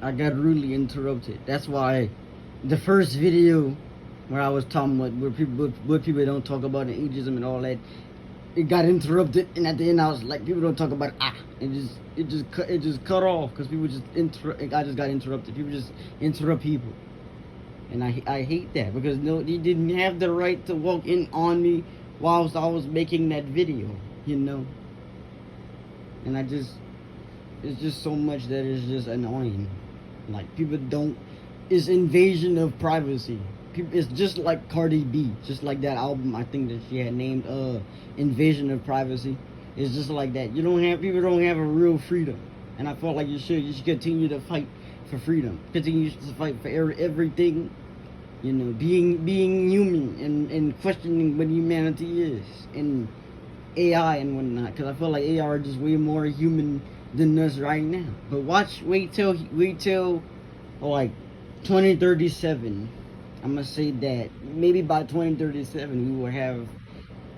I got rudely interrupted. That's why the first video where I was talking about what people don't talk about in ageism and all that, it got interrupted, and at the end I was like, people don't talk about it just cut off because people just I just got interrupted. People just interrupt people, and I hate that because no, he didn't have the right to walk in on me whilst I was making that video, you know. And it's just so much that is just annoying. Like people don't, it's invasion of privacy. It's just like Cardi B, just like that album I think that she had named Invasion of Privacy. It's just like that. People don't have a real freedom, and I felt like you should continue to fight for freedom, continue to fight for everything, you know, being human and questioning what humanity is and AI and whatnot, because I feel like AI are just way more human than us right now. But wait till like 2037. I'm gonna say that maybe by 2037 we will have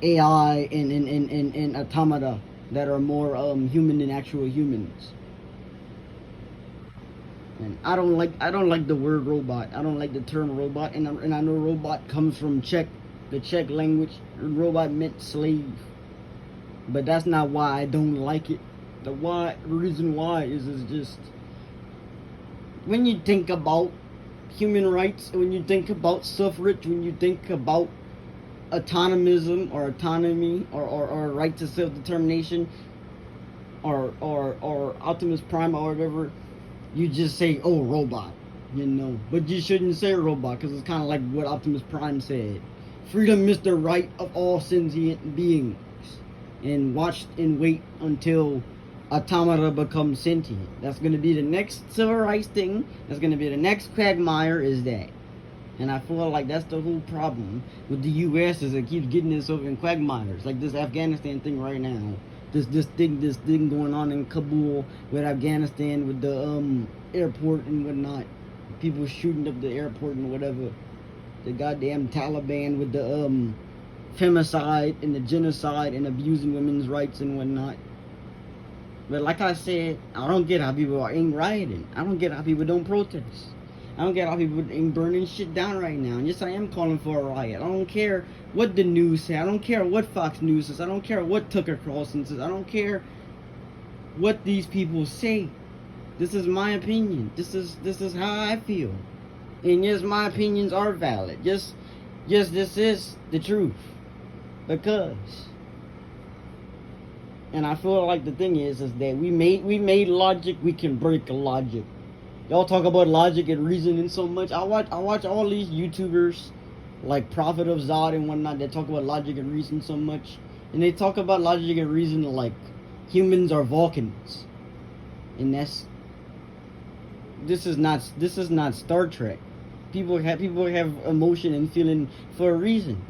AI and automata that are more human than actual humans. And I don't like the word robot. I don't like the term robot, and I know robot comes from the Czech language. Robot meant slave, but that's not why I don't like it. The reason why is just when you think about human rights, when you think about suffrage, when you think about autonomism or autonomy or right to self-determination or Optimus Prime or whatever, you just say, oh, robot, you know. But you shouldn't say robot, because it's kind of like what Optimus Prime said. Freedom is the right of all sentient beings. And watch and wait until automata become sentient. That's going to be the next civil rights thing. That's going to be the next quagmire, is that. And I feel like that's the whole problem with the U.S. is it keeps getting itself in quagmires. Like this Afghanistan thing right now. This thing going on in Kabul with Afghanistan with the airport and whatnot. People shooting up the airport and whatever. The goddamn Taliban with the femicide and the genocide and abusing women's rights and whatnot. But like I said, I don't get how people ain't rioting. I don't get how people don't protest. I don't get how people ain't burning shit down right now. And yes, I am calling for a riot. I don't care what the news says. I don't care what Fox News says. I don't care what Tucker Carlson says. I don't care what these people say. This is my opinion. This is how I feel. And yes, my opinions are valid. Yes, this is the truth. Because, and I feel like the thing is that we made logic, we can break logic. Y'all talk about logic and reasoning so much. I watch all these YouTubers like Prophet of Zod and whatnot that talk about logic and reason so much, and they talk about logic and reason like humans are Vulcans, and this is not Star Trek. People have emotion and feeling for a reason.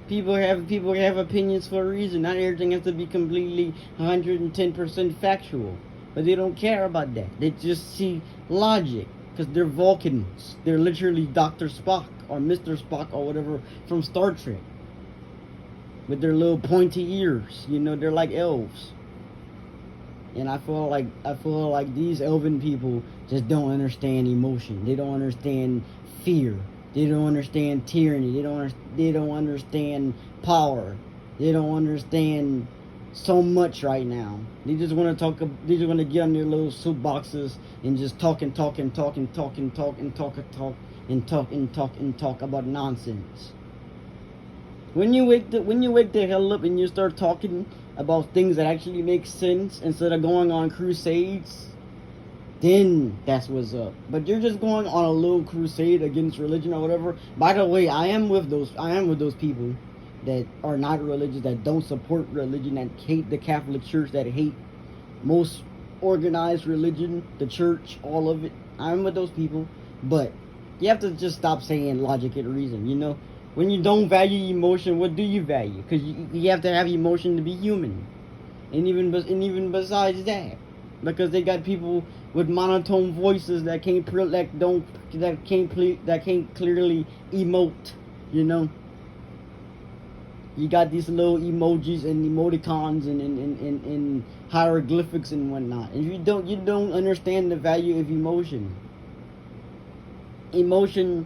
People have opinions for a reason. Not everything has to be completely 110% factual. But they don't care about that. They just see logic. Because they're Vulcans. They're literally Dr. Spock or Mr. Spock or whatever from Star Trek. With their little pointy ears. You know, they're like elves. And I feel like these elven people just don't understand emotion. They don't understand fear. They don't understand tyranny. They don't understand power. They don't understand so much right now. They just want to talk. They just want to get on their little soapboxes and just talk about nonsense. When you wake the hell up and you start talking about things that actually make sense instead of going on crusades, then that's what's up. But you're just going on a little crusade against religion or whatever. By the way, I am with those people that are not religious, that don't support religion, that hate the Catholic Church, that hate most organized religion, the church, all of it. I'm with those people. But you have to just stop saying logic and reason, you know? When you don't value emotion, what do you value? Because you have to have emotion to be human. And even besides that, because they got people with monotone voices that can't clearly emote, you know. You got these little emojis and emoticons and hieroglyphics and whatnot. And you don't understand the value of emotion. Emotion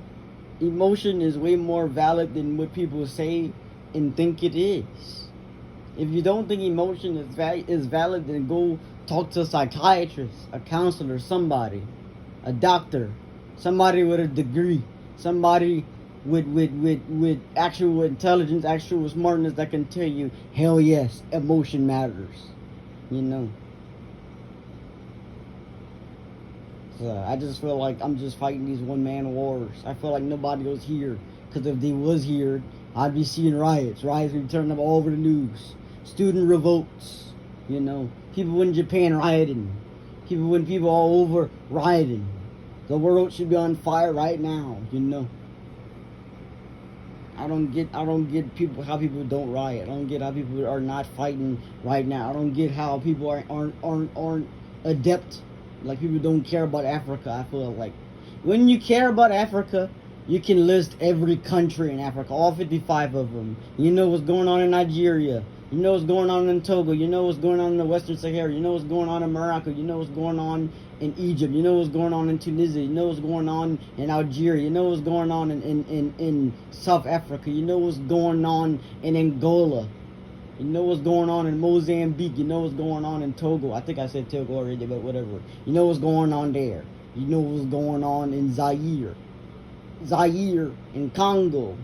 is way more valid than what people say and think it is. If you don't think emotion is valid, then go talk to a psychiatrist, a counselor, somebody, a doctor, somebody with a degree, somebody with actual intelligence, actual smartness that can tell you, hell yes, emotion matters. You know. So I just feel like I'm just fighting these one-man wars. I feel like nobody was here, because if they was here, I'd be seeing riots. Riots would be turning up all over the news. Student revolts. You know, people in Japan rioting. People all over rioting. The world should be on fire right now. You know. I don't get how people don't riot. I don't get how people are not fighting right now. I don't get how people aren't adept. Like, people don't care about Africa. I feel like when you care about Africa, you can list every country in Africa, all 55 of them. You know what's going on in Nigeria. You know what's going on in Togo. You know what's going on in the Western Sahara. You know what's going on in Morocco. You know what's going on in Egypt. You know what's going on in Tunisia. You know what's going on in Algeria. You know what's going on in South Africa. You know what's going on in Angola. You know what's going on in Mozambique. You know what's going on in Togo. I think I said Togo already, but whatever. You know what's going on there. You know what's going on in Zaire, in Congo.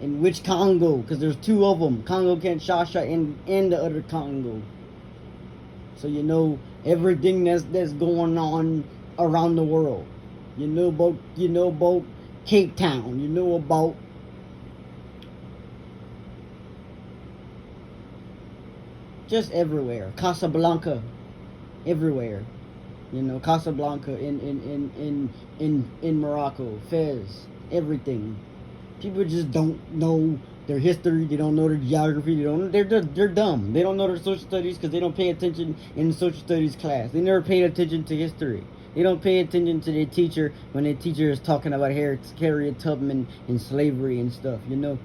In which Congo? Because there's two of them. Congo Kinshasa and the other Congo. So you know everything that's going on around the world. You know about Cape Town. You know about just everywhere. Casablanca, everywhere. You know, Casablanca in Morocco, Fez, everything. People just don't know their history. They don't know their geography. They're dumb. They don't know their social studies because they don't pay attention in the social studies class. They never pay attention to history. They don't pay attention to their teacher when their teacher is talking about Harriet Tubman and slavery and stuff. You know.